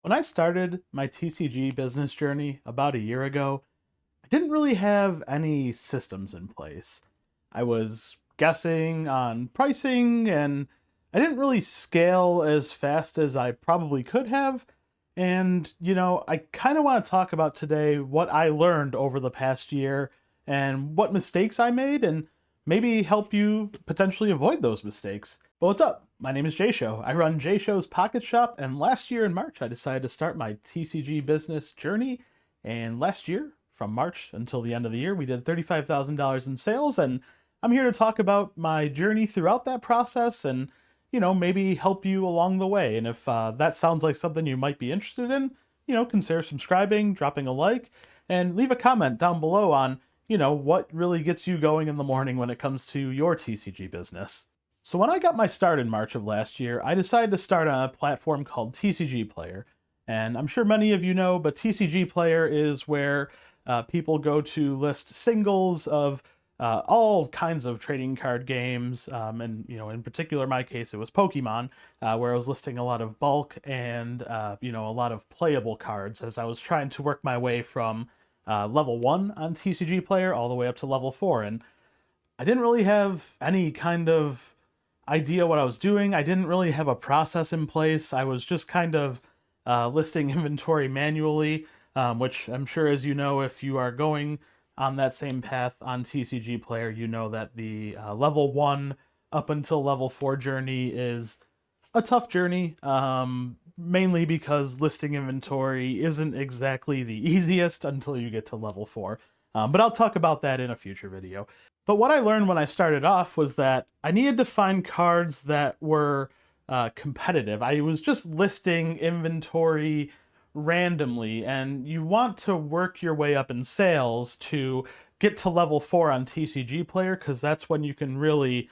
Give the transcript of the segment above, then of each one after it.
When I started my TCG business journey about a year ago, I didn't really have any systems in place. I was guessing on pricing and I didn't really scale as fast as I probably could have. And, I kind of want to talk about today what I learned over the past year and what mistakes I made and maybe help you potentially avoid those mistakes. But what's up? My name is Jay Show. I run Jay Show's Pocket Shop, and last year in March, I decided to start my TCG business journey. And last year, from March until the end of the year, we did $35,000 in sales, and I'm here to talk about my journey throughout that process and, maybe help you along the way. And if that sounds like something you might be interested in, consider subscribing, dropping a like, and leave a comment down below on, what really gets you going in the morning when it comes to your TCG business. So when I got my start in March of last year, I decided to start on a platform called TCG Player. And I'm sure many of you know, but TCG Player is where people go to list singles of all kinds of trading card games. And, in particular, my case, it was Pokemon, where I was listing a lot of bulk and, a lot of playable cards as I was trying to work my way from level 1 on TCG Player all the way up to level 4. And I didn't really have any kind of idea what I was doing. I didn't really have a process in place. I was just kind of listing inventory manually, which I'm sure, as you know, if you are going on that same path on TCG Player, you know that the level 1 up until level 4 journey is a tough journey, mainly because listing inventory isn't exactly the easiest until you get to level 4. But I'll talk about that in a future video. But what I learned when I started off was that I needed to find cards that were competitive. I was just listing inventory randomly, and you want to work your way up in sales to get to level 4 on TCG Player, because that's when you can really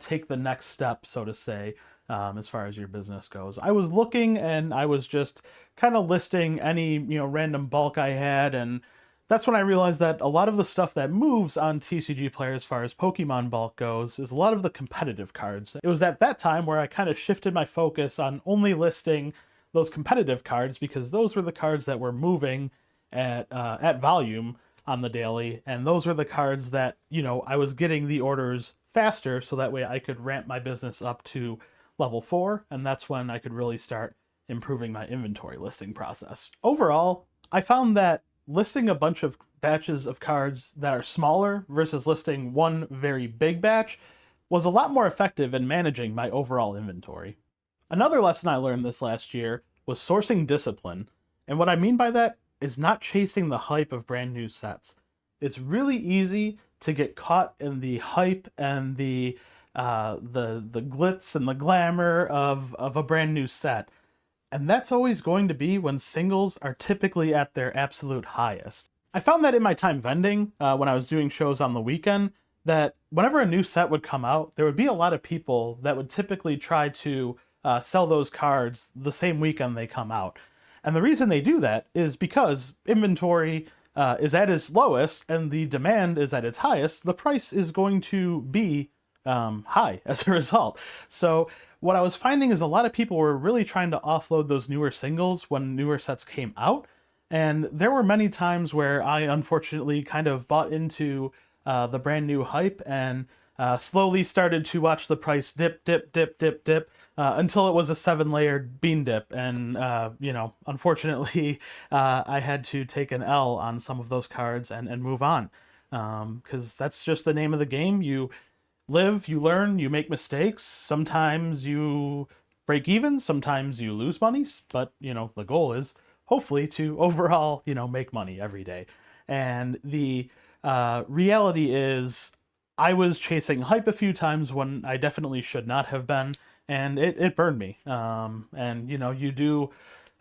take the next step, so to say, as far as your business goes. I was looking and I was just kind of listing any random bulk I had, and that's when I realized that a lot of the stuff that moves on TCG Player as far as Pokemon bulk goes is a lot of the competitive cards. It was at that time where I kind of shifted my focus on only listing those competitive cards, because those were the cards that were moving at volume on the daily, and those were the cards that, I was getting the orders faster, so that way I could ramp my business up to level 4, and that's when I could really start improving my inventory listing process. Overall, I found that listing a bunch of batches of cards that are smaller versus listing one very big batch was a lot more effective in managing my overall inventory. Another lesson I learned this last year was sourcing discipline. And what I mean by that is not chasing the hype of brand new sets. It's really easy to get caught in the hype and the glitz and the glamour of a brand new set. And that's always going to be when singles are typically at their absolute highest. I found that in my time vending, when I was doing shows on the weekend, that whenever a new set would come out, there would be a lot of people that would typically try to sell those cards the same weekend they come out. And the reason they do that is because inventory is at its lowest and the demand is at its highest. The price is going to be high as a result. So what I was finding is a lot of people were really trying to offload those newer singles when newer sets came out. And there were many times where I unfortunately kind of bought into the brand new hype and slowly started to watch the price dip, until it was a 7-layered bean dip. And, unfortunately, I had to take an L on some of those cards and move on. Because that's just the name of the game. You live, you learn, you make mistakes. Sometimes you break even, sometimes you lose money, but, the goal is hopefully to overall, make money every day. And the reality is I was chasing hype a few times when I definitely should not have been, and it burned me. And, you do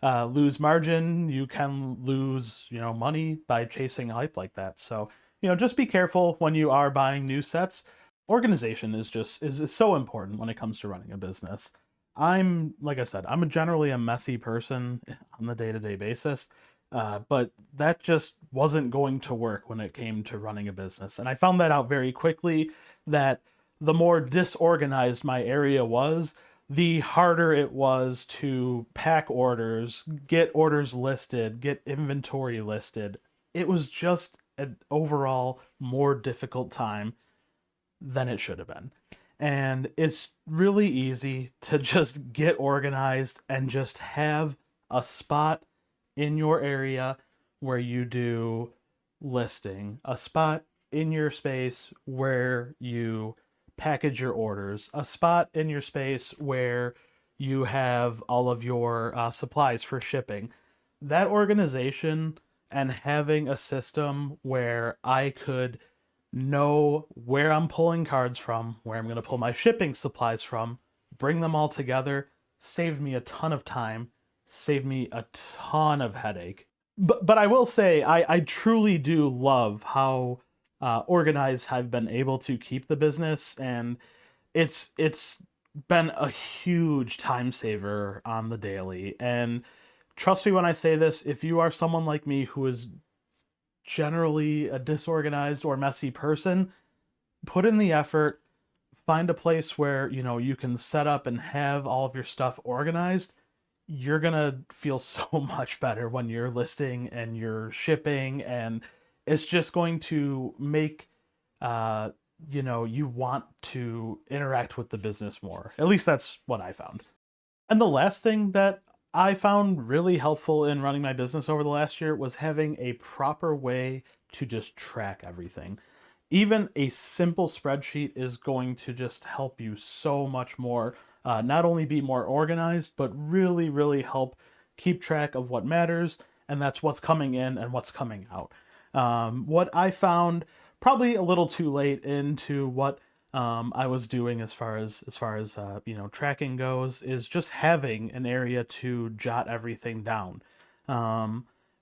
lose margin, you can lose, money by chasing hype like that. So, just be careful when you are buying new sets. Organization is so important when it comes to running a business. Like I said, I'm generally a messy person on the day-to-day basis, but that just wasn't going to work when it came to running a business. And I found that out very quickly, that the more disorganized my area was, the harder it was to pack orders, get orders listed, get inventory listed. It was just an overall more difficult time than it should have been. And it's really easy to just get organized and just have a spot in your area where you do listing, a spot in your space where you package your orders, a spot in your space where you have all of your supplies for shipping. That organization and having a system where I could know where I'm pulling cards from, where I'm going to pull my shipping supplies from, bring them all together, saved me a ton of time, saved me a ton of headache. But I will say, I truly do love how organized I've been able to keep the business, and it's been a huge time saver on the daily. And trust me when I say this, if you are someone like me who is generally a disorganized or messy person, put in the effort, find a place where, you know, you can set up and have all of your stuff organized. You're going to feel so much better when you're listing and you're shipping, and it's just going to make you want to interact with the business more. At least that's what I found. And the last thing that I found really helpful in running my business over the last year was having a proper way to just track everything. Even a simple spreadsheet is going to just help you so much more. Not only be more organized, but really, really help keep track of what matters, and that's what's coming in and what's coming out. What I found probably a little too late into what I was doing as far as tracking goes is just having an area to jot everything down.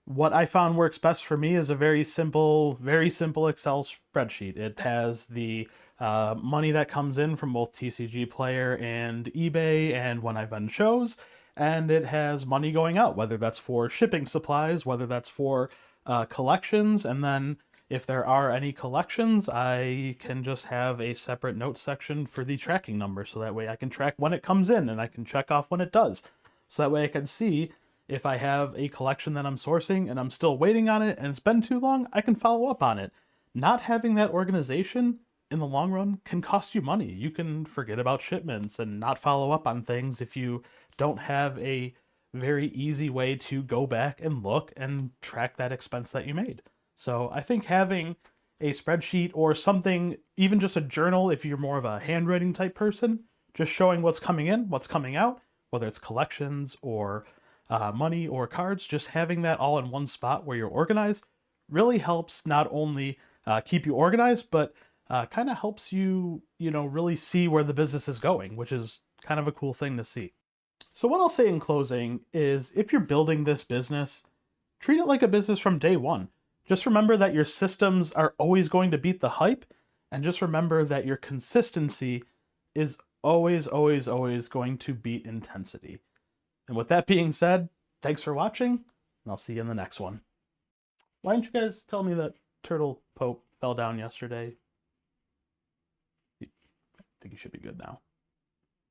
What I found works best for me is a very simple Excel spreadsheet. It has the money that comes in from both TCG Player and eBay and when I've done shows, and it has money going out, whether that's for shipping supplies, whether that's for collections, and then if there are any collections, I can just have a separate note section for the tracking number, so that way I can track when it comes in and I can check off when it does. So that way I can see if I have a collection that I'm sourcing and I'm still waiting on it and it's been too long, I can follow up on it. Not having that organization in the long run can cost you money. You can forget about shipments and not follow up on things if you don't have a very easy way to go back and look and track that expense that you made. So I think having a spreadsheet or something, even just a journal, if you're more of a handwriting type person, just showing what's coming in, what's coming out, whether it's collections or money or cards, just having that all in one spot where you're organized really helps not only keep you organized, but kind of helps you, really see where the business is going, which is kind of a cool thing to see. So what I'll say in closing is if you're building this business, treat it like a business from day one. Just remember that your systems are always going to beat the hype, and just remember that your consistency is always, always, always going to beat intensity. And with that being said, thanks for watching, and I'll see you in the next one. Why didn't you guys tell me that Turtle Pope fell down yesterday? I think he should be good now.